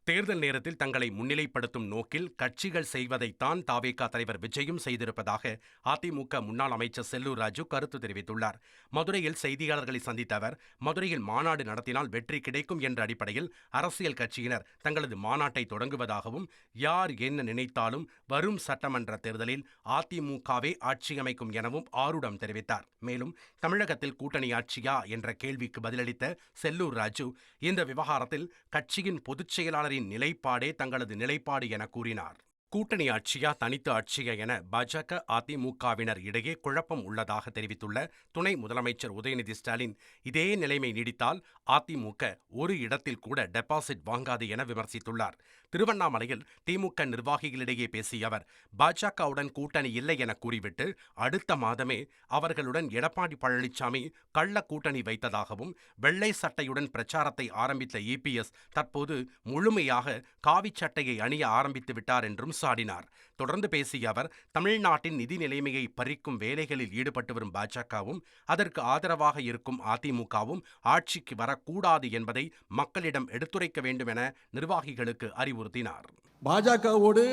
தேர்தல் நேரத்தில் தங்களை முன்னிலைப்படுத்தும் நோக்கில் கட்சிகள் செய்வதைத்தான் தாவேகா தலைவர் விஜயும் செய்திருப்பதாக அதிமுக முன்னாள் அமைச்சர் செல்லூர் ராஜு கருத்து தெரிவித்துள்ளார். மதுரையில் செய்தியாளர்களை சந்தித்த அவர், மதுரையில் மாநாடு நடத்தினால் வெற்றி கிடைக்கும் என்ற அடிப்படையில் அரசியல் கட்சியினர் தங்களது மாநாட்டை தொடங்குவதாகவும், யார் என்ன நினைத்தாலும் வரும் சட்டமன்ற தேர்தலில் அதிமுகவே ஆட்சி அமைக்கும் எனவும் ஆரூடம் தெரிவித்தார். மேலும் தமிழகத்தில் கூட்டணி ஆட்சியா என்ற கேள்விக்கு பதிலளித்த செல்லூர் ராஜு, இந்த விவகாரத்தில் கட்சியின் பொதுச் செயலாளர் நிலைப்பாடே தங்களது நிலைப்பாடு என கூறினார். கூட்டணி ஆட்சியா தனித்து ஆட்சியா என பாஜக அதிமுகவினர் இடையே குழப்பம் உள்ளதாக தெரிவித்துள்ள துணை முதலமைச்சர் உதயநிதி ஸ்டாலின், இதே நிலைமை நீடித்தால் அதிமுக ஒரு இடத்தில் கூட டெபாசிட் வாங்காது என விமர்சித்துள்ளார். திருவண்ணாமலையில் திமுக நிர்வாகிகளிடையே பேசிய அவர், பாஜகவுடன் கூட்டணி இல்லை என கூறிவிட்டு அடுத்த மாதமே அவர்களுடன் எடப்பாடி பழனிசாமி கள்ள கூட்டணி வைத்ததாகவும், வெள்ளை சட்டையுடன் பிரச்சாரத்தை ஆரம்பித்த இபிஎஸ் தற்போது முழுமையாக காவி சட்டையை அணிய ஆரம்பித்து விட்டார் என்றும் சாடினார். தொடர்ந்து பேசிய அவர், தமிழ்நாட்டின் நிதி நிலைமையை பறிக்கும் வேலைகளில் ஈடுபட்டு வரும் பாஜகவும் அதற்கு ஆதரவாக இருக்கும் அதிமுகவும் ஆட்சிக்கு வரக்கூடாது என்பதை மக்களிடம் எடுத்துரைக்க வேண்டும் என நிர்வாகிகளுக்கு அறிவுறுத்தினார். பாஜகவோடு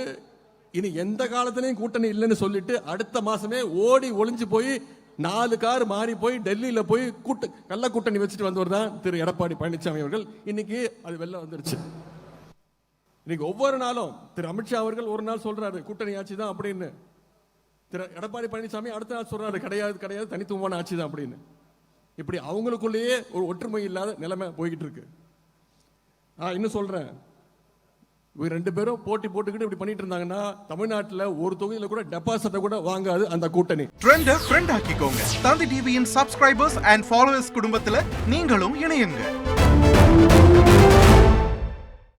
இனி எந்த காலத்திலையும் கூட்டணி இல்லைன்னு சொல்லிட்டு அடுத்த மாசமே ஓடி ஒளிஞ்சு போய் 4 கார் மாறி போய் டெல்லியில போய் கள்ள கூட்டணி வச்சுட்டு வந்தவர் தான் திரு எடப்பாடி பழனிசாமி அவர்கள். இன்னைக்கு அது வெளில வந்துருச்சு. இன்னைக்கு ஒவ்வொரு நாளும் திரு அமித்ஷா அவர்கள் ஒரு நாள் சொல்றாரு கூட்டணி ஆட்சி தான் அப்படின்னு, திரு எடப்பாடி பழனிசாமி அடுத்த நாள் சொல்றாரு கிடையாது தனித்துவமான ஆட்சி தான் அப்படின்னு. இப்படி அவங்களுக்குள்ளேயே ஒரு ஒற்றுமை இல்லாத நிலைமை போய்கிட்டு இருக்கு. நான் இன்னும் சொல்றேன், இவங்க 2 பேரும் போட்டி போட்டுக்கிட்டு இப்படி பண்ணிட்டு இருந்தாங்கன்னா தமிழ்நாட்டில் ஒரு தொகுதியில கூட டெபாசிட்டை கூட வாங்காது அந்த கூட்டணி. ட்ரெண்ட ஃப்ரெண்ட் ஆக்கிக்கோங்க. தந்தி டிவியின் சப்ஸ்கிரைபர்ஸ் அண்ட் ஃபாலோவர்ஸ் குடும்பத்துல நீங்களும் இணையுங்க.